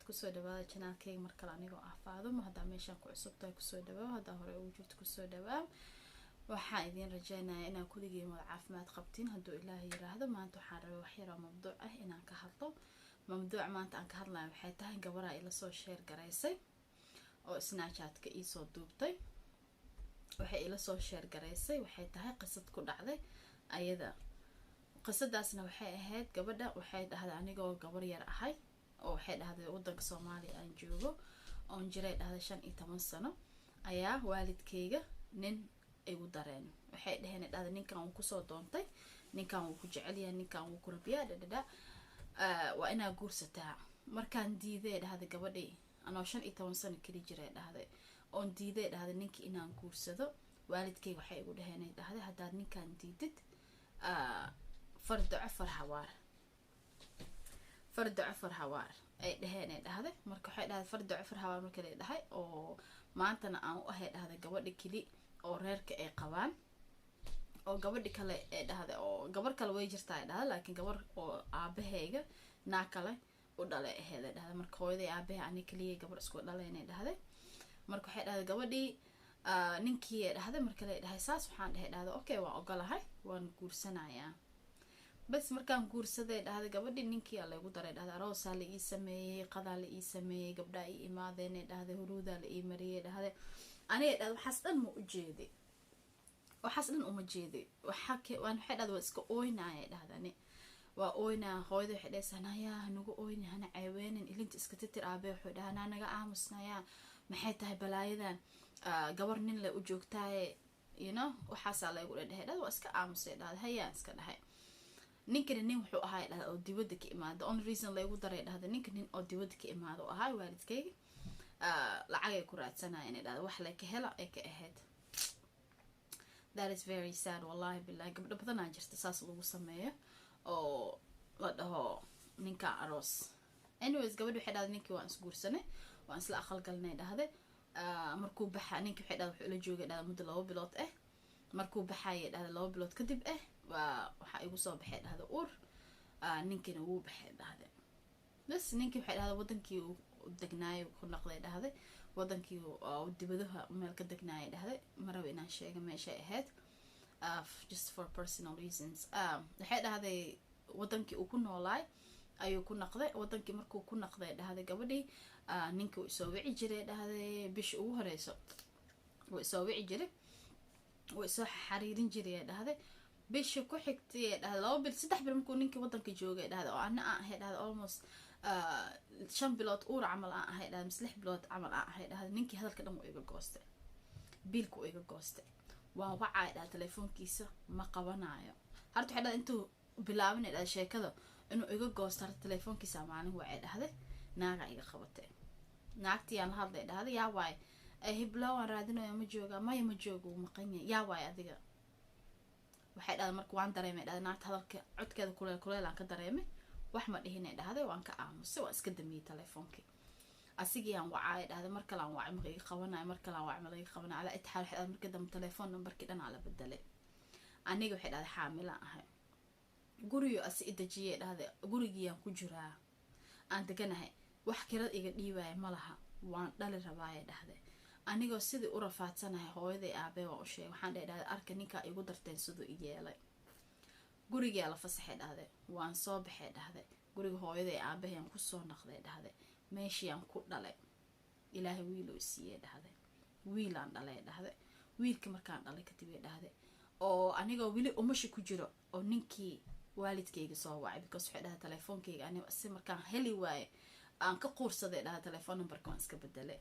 kusoo dhawaada channelkayga markale anigoo ah Faadumo hadaa meeshaan ku cusub tahay kusoo dhawaada hadaa hore ugu jirto kusoo dhawaada waxaan idin rajaynayaa inaan kuligiin wada caafimaad qabtiin hadduu Ilaahay yiraahdo maanta waxaan rabaa wax yar oo mawduuc ah inaan ka hadlo mawduuca maanta aan ka hadlayo waxay tahay gabar ay la soo share gareysay oo Snapchat-ka ii soo duubtay waxay ila soo share gareysay waxay tahay qisad ku dhacday ayada qisadaasna waxay ahayd gabadha waxay dhahday anigoo gabar yar ahay oo waxay dhahday wadanka Soomaaliya aan joogo oo jiray dhahday 15 sano ayaa waalidkayga nin igu dareen waxay dhaheen dhahday ninkan uu ku soo doontay ninkan uu ku jecel yahay ninkan uu ku rabiyaa dhadhada waa inaa guursataa markaan diiday dhahday gabadhii anoo 15 sano kali jiray dhahday oon diiday dhahday ninkii inaan guursado waalidkayga waxay igu dhaheen dhahday hadaad ninkan diidid fardo afar hawaar ay dhaheen dhahday marka waxay dhahday fardo afar hawaar markii la dhahay oo maantana aan u ahay dhahday gabadha kali oo reerka ay qabaan oo gabadhi kale ay dhahday oo gabar kale way jirtaa dhahday laakiin gabar oo aabahayga naa kale u dhalay ahayd dhahday marka hooyaday aabahay ani kaliya gabar isku dhalayna dhahday marka waxay dhahday gabadhi ninkii ay dhahday markii la dhahay saas waxaan dhahday okay waan ogolahay waan guursanayaa bas markaan guursaday dhahday gabadhi ninkii la igu daray dhahday aroos la ii sameeyay qadaa la ii sameeyay gabdha ii imaadeen dhahday huruuda la ii mariyay dhahday aniga dhahday waxaas dhan ma u jeeday waxaas dhan uma jeeday waan waxay dhahday waa iska ooynaa dhahdani waa ooynaa hooyada waxay dhahaysanaya nagu ooynaa hana ceeweenin ilinta iska titir aabe wuxuu dhahanaa naga aamusnaya maxay tahay balaayadan gabar nin la u joogtaaye waxaas la igu dhahay dhahday waa iska aamusay dhahday hayaan iska dhahay ninkana nin wuxuu ahaa dhahday oo dibadda ka imaado on reason la igu daray dhahday ninka nin oo dibadda ka imaado ahaa waalidkayga lacag ay ku raadsanayeen dhahday wax la ka hela ay ka ahayd that is very sad wallahi billahi gabdho badan aan jirta saas lagu sameeyo oo la dhaho ninka aroos anyways gabadhu waxay dhahday ninkii waan isguursanay waan isla aqal galnay dhahday markuu baxa ninkii waxay dhahday wuxuu la joogay dhahday muddo 2 bilood markuu baxay dhahday 2 bilood kadib waxa igu soo baxay dhahday uur ninkina wuu baxay dhahday bas ninkii waxay dhahday wadankii uu degnaay ku noqday dhahday wadankii oo dibadaha meel ka degnaay dhahday maraba inaan sheego meesha ahayd just for personal reasons waxay dhahday wadankii uu ku noolaay ayuu ku noqday wadankii markuu ku noqday dhahday gabadhii ninkii uu soo wici jiray dhahday bish ugu horeyso uu soo wici jiray uu soo xariirin jiray dhahday bisha ku xigtay dhahday 2 bil 3 bil markuu ninkii wadanka joogay dhahday oo ana ahay dhahday almost 5 bilood uur camal ahay dhahday 6 bilood camal ahay dhahday ninkii hadalka dhan uu iga goostay biilku iga goostay waan wacay dhahday telefoonkiisa ma qabanayo harta waxay dhahday intuu bilaabinay dhahday sheekada inuu iga goosto harta telefoonkiisa maalin wacay dhahday naaga iga qabatay naagtii aan hadlay dhahday yaa waay hiblo waan raadinayo ma jooga ma joogo maqan yaa waay adiga waxay dhahday markuu waan dareemay dhahday naagta hadalka codkeeda kuleel aan ka dareemay wax ma dhihinay dhahday waan ka aamusay waan iska damiyay telefoonkii asigii aan wacay dhahday mar kale aan wacay ma iga qabanayo mar kale aan wacay ma iga qabanayo ala itixaal waxay dhahday markii dambe telefoon numberkii dhan la bedelay aniga waxay dhahday xaamil ahay guriyo as idajiyay dhahday gurigii aan ku jiraa aan deganahay wax kirad iga dhiibay ma laha waan dhali rabaa dhahday anigoo sidii u rafaadsanahay hooyaday aabe waa u sheegay waxaan dhahday arka ninka igu darteen sidoo iyeelay guriga la fasaxay dhahday waan soo baxay dhahday guriga hooyaday aabe aan ku soo noqday dhahday meeshii aan ku dhalay ilaahay wiil uu siiyay dhahday wiil aan dhalay dhahday wiilka markaan dhalay kadib dhahday oo anigoo wili umashi ku jiro oo ninkii waalidkayga soo wacay because waxay dhahday telefoonkayga aniga si markaan heli waay aan ka quursaday dhahday telefoon numberka waan iska bedelay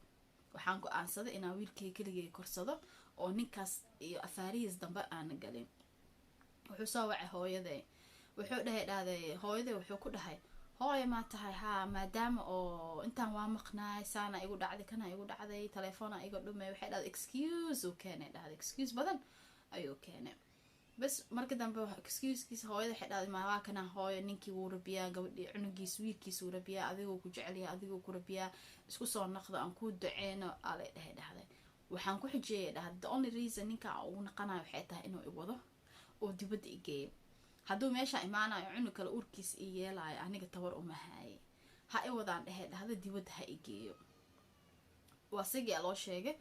waxaan ku aansaday inaan wiilkayga keligay korsado oo ninkaas iyo afaarihiis dambe aan galin wuxuu soo wacay hooyaday wuxuu dhahday hooyaday wuxuu ku dhahay hooyo ma tahay maadaama oo intaan waa maqnaay saana igu dhacday kana igu dhacday telefoona iga dhumay waxay dhahday excuse uu keenay dhahday excuse badan ayuu keenay bas marka dambe excuse-kiisa hooyada waxay dhahday ma waa kana hooyo ninkii wuu rabiyaa gabadhii cunugiis wiilkiisa wuu rabiyaa adigoo ku jecel yahay adigoo ku rabiyaa isku soo noqdo aan ku duceeno alay dhahday waxaan ku xijiyay dhahday the only reason ninka uu naqanayo waxay tahay inuu i wado oo dibadda i geeyo hadduu meesha imaanayo cunug kale urkiis i yeelayo aniga tawar uma haayay ha i wadaan dhahda dibadda ha i geeyo. waa sigii loo sheegay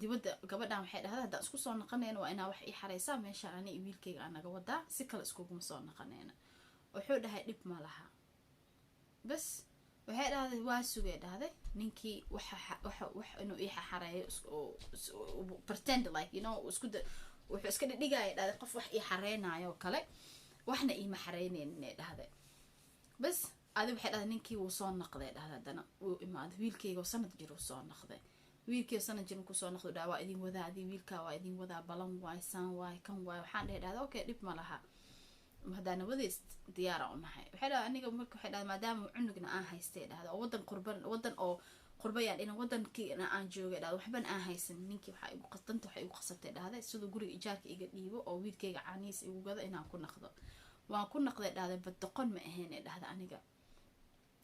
dibadda gabadhan waxay dhahday haddaan isku soo noqonayna waa inaa wax ii xareysaa meeshaan ani iyo wiilkayga aan naga wadaa si kale iskuguma soo noqonayna. wuxuu dhahay dhib ma laha. bas waxay dhahday waa sugay dhahday ninkii wax inuu ii xareeyo pretend like you know wuxuu iska dhigaya dhahday qof wax ii xareynayo kale waxna iima xareynaynin dhahday. bas adi waxay dhahday ninkii wuu soo noqday dhahday haddana wuu imaaday wiilkayga sanad jir uu soo noqday. wiilkii sanad jir ku soo noqday waa idin wadaa adii wiilka waa idin wadaa balan waay san waay kan waay waxaan dhahday okay dhib ma laha hadana wadays diyaar u nahay. waxay dhahday aniga marka waxay dhahday maadaama cunugna aan haystay dhahday oo wadan oo qurbayaan in wadankiina aan joogay dhahday waxban aan haysan ninkii waxa igu qastanta waxa igu qasabtay dhahday sidoo guriga ijaarka iga dhiibo oo wiilkayga caaniis igu gado inaan ku naqdo. waan ku naqday dhahday badqon ma ahayn dhahday aniga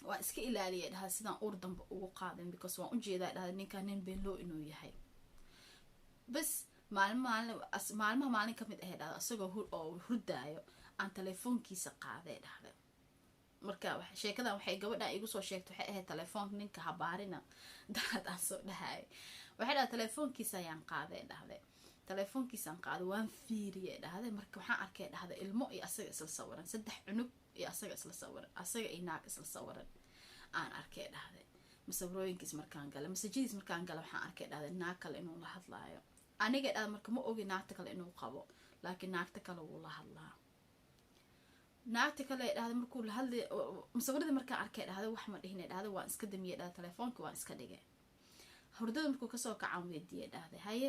waa iska ilaaliyay dhahday sidaan uur dambe ugu qaadan because waan u jeedaa dhahday ninkan nin been loo inuu yahay. bas maalin kamid ah dhahday asagoo oo hurdaayo aan telefoonkiisa qaaday dhahday. marka sheekadan waxay gabadha igu soo sheegtay waxay ahayd telefoonka ninka habaarina dad aan soo dhahay. waxay dhahday telefoonkiisa ayaan qaaday dhahday. telefoonkiisaan qaaday waan fiiriyay dhahday. marka waxaan arkay dhahday ilmo iyo asaga isla sawiran 3 cunug iyo asaga isla sawiran asaga iyo naag isla sawiran aan arkay dhahday. masawirooyinkiis markaan galay masajadiis markaan galay waxaan arkay dhahday naag kale inuu la hadlaayo. aniga dhahday marka ma ogi naagta kale inuu qabo laakiin naagta kale wuu la hadlaa. naagta kale dhahday markuu la hadlay masawirada markaan arkay dhahday wax ma dhihin dhahday waan iska damiyay dhahday telefoonka waan iska dhigay. hurdada markuu kasoo kacaan weydiiyay dhahday haye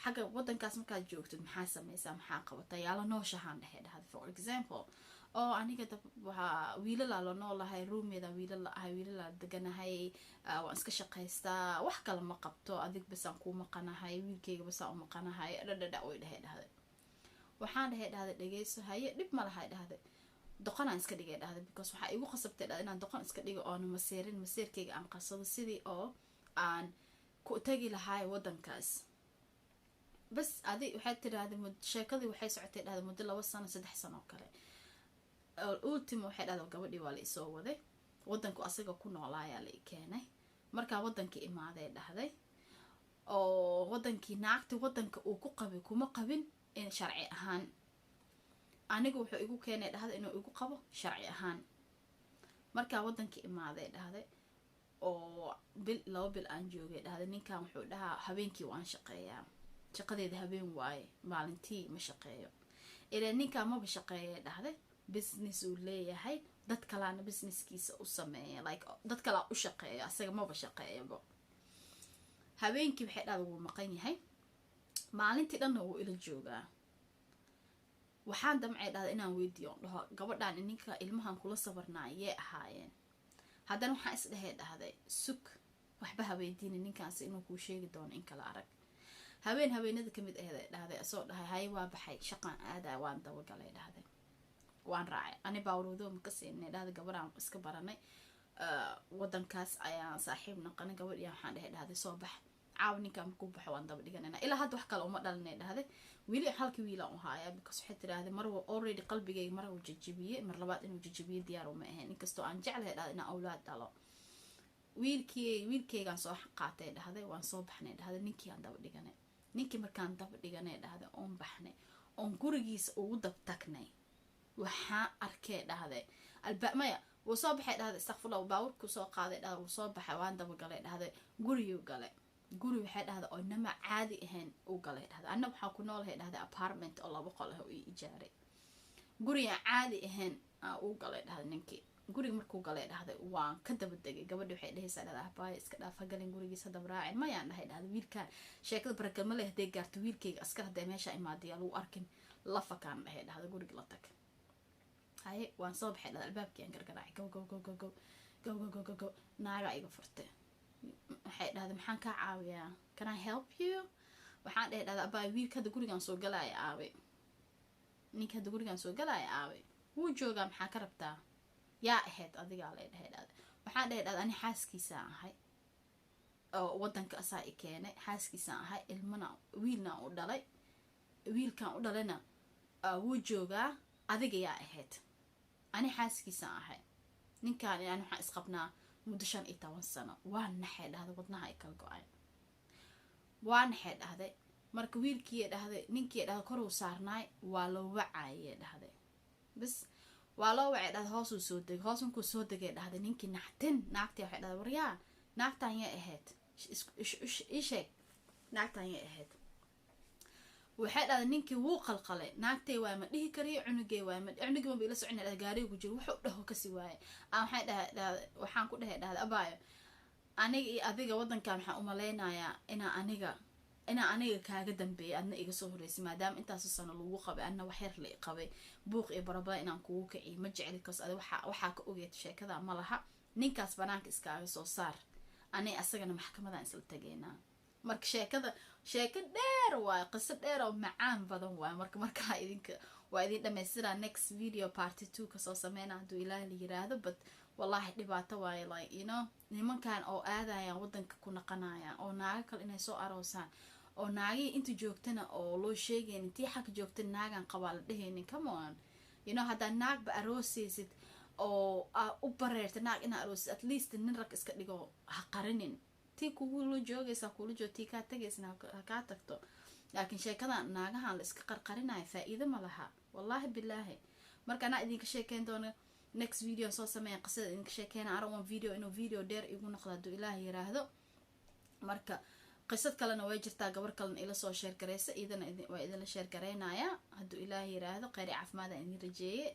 xagga wadankaas markaad joogtid maxaa sameysaa maxaa qabataa yaala nooshahaan dhahday. for example oo aniga waxaa wiilala la noolahay ruumeeda wiilala ahay wiilala deganahay waan iska shaqaystaa wax kale ma qabto adig basaan kuu maqanahay wiilkayga basaan u maqanahay dhadhadha way dhahday. waxaan dhahday dhageyso haye dhib ma lahay dhahday doqonaan iska dhigay dhahday because waxaa igu qasabtay dhahday inaan doqon iska dhigo oona maseerkayga aan qarsado sidii oo aan ku tagi lahay wadankaas. bas adi waxay tiraahday sheekadii waxay socotay dhahday muddo 2 sano 3 sano kale. ultimo waxay dhahday gabadhii waa la isoo waday wadanku asaga ku noolaayaa la keenay. markaa wadankii imaaday dhahday oo wadankii naagta wadanka uu ku qabay kuma qabin in sharci ahaan aniga wuxuu igu keenay dhahday inuu igu qabo sharci ahaan. markaa wadankii imaaday dhahday oo bil 2 bil aan joogay dhahday ninkan wuxuu dhahaa habeenkii waan shaqeeyaa shaqadeeda habeen waaye maalintii ma shaqeeyo. ilaa ninkan ma shaqeeyo dhahday business uu leeyahay dad kalaana businesskiisa u sameeya like dad kala u shaqeeyo asaga ma shaqeeyo. habeenkii waxay dhahday wuu maqan yahay maalintii dhanna wuu ila joogaa. waxaan damcay dhahday inaan weydiiyo dhaho gabadhan ninka ilmahan kula sabarnaayee ahaayeen. haddana waxaan is dhahday sug waxba haweydiin ninkaas inuu kuu sheegi doono in kala arag. habeenada kamid ah dhahday asoo dhahay hay waa baxay shaqaan aadaa waan daba galay dhahday waan raacay ani baawroodo ma ka siinay dhahday gabadhan iska baranay wadankaas ayaan saaxiib noqonay gabadhiya waxaan dhahday soo bax caaw ninkan ku baxo waan daba dhiganayna ilaa hadda wax kale uma dhalinay dhahday wili halkii wiila u haaya because waxay tiraahday mar already qalbigayga mar uu jajabiyay mar labaad inuu jajabiyo diyaar uma ahayn inkastoo aan jeclahay dhahday inaan awlaad dhalo. wiilkaygaan soo qaatay dhahday waan soo baxnay dhahday ninkii aan daba dhiganay. ninkii markaan daba dhiganay dhahday oon baxnay oon gurigiisa ugu dab tagnay waxaan arkay dhahday albaamaya wuu soo baxay dhahday istaghfirullah baawurku soo qaaday dhahday wuu soo baxay waan daba galay dhahday guriyuu galay. guri waxay dhahday oo nama caadi ahayn uu galay dhahday anna waxaan ku noolahay dhahday apartment oo 2 qol ah oo ijaaray. guriga caadi ahayn uu galay dhahday ninkii. guriga markuu galay dhahday waan ka daba degay gabadhii waxay dhahaysaa dhahday abaay iska dhaaf galin gurigiisa dab raacin ma yaan dhahay dhahday wiilkaan sheekada baragama leh haday gaarto wiilkayga askar haday meesha imaadiya lagu arkin la fakaan dhahay dhahday guriga la tag. haye waan soo baxay dhahday albaabkii aan gargaraacay go naaga iga furtay. waxay dhahday maxaan ka caawiyaa can I help you waxaan dhahday abaay wiilka hada gurigaan soo galay aabe ninka hada gurigaan soo galay aabe wuu joogaa maxaa ka rabtaa yaa ahayd adiga la dhahday. waxaan dhahday ani xaaskiisa ahay oo wadanka asaa i keenay xaaskiisa ahay ilmana wiilna u dhalay wiilkan u dhalayna wuu joogaa adiga yaa ahayd ani xaaskiisa ahay ninkaan yani waxaan isqabnaa muddo 15 sano waa naxay dhahday wadnaha ay kala go-ay waa naxay dhahday marka wiilkii dhahday ninkii dhahday kor uu saarnaay waa loo wacay dhahday bas waa loo wacay dhahday hoos uu soo degay hoos uu soo degay dhahday ninkii naxtin naagtii waxay dhahday waryaa naagtaan yaa ahayd isheeg naagtaan yaa ahayd waxay dhahday ninkii wuu qalqalay naagtay waa ma dhihi kariyo cunugay waa ma cunugay ma bila socon dhahday gaariga ku jiro wuxuu dhaho kasi waayay aan waxay dhahday waxaan ku dhahay dhahday abaayo aniga iyo adiga wadankan waxaan u maleynayaa inaa aniga kaaga dambeeyay adna iga soo horeysay maadaama intaas sano lagu qabay adna wax yar la qabay buuq iyo barabada inaan kugu kiciyo ma jeceli kaas adiga waxa ka ogeed sheekada ma laha ninkaas banaanka iskaaga soo saar ani asagana maxkamadan isla tageynaa marka sheeko dheer waa qiso dheer oo macaan badan waa marka idinka waa idin dhameystiraa next video part 2 ka soo sameeyna haduu ilaahay la yiraahdo but wallahi dhibaato waaye like you know nimankan oo aadayaan wadanka ku naqanayaan oo naaga kale inay soo aroosaan oo naagii inta joogtana oo loo sheegeen intii xaq joogtay naagan qabaa la dheheenin come on you know hadda naag ba aroosaysid oo u bareerta naag ina aroosid at least nin rag iska dhigo ha qarinin tii kugu loo joogaysa kula joogtii ka tagaysna ka tagto laakiin sheekada naagahan la iska qarqarinayo faa'iido ma laha wallahi billahi marka ana idinka sheekeen doona next video soo sameeyay qisada idinka sheekeen aran video inuu video dheer igu noqdo ilaahay yiraahdo marka qisad kalena way jirtaa gabar kalena ila soo share gareysa idana waa idin la share gareynaya haduu ilaahay yiraahdo qeyr caafimaad aan idin rajeeyay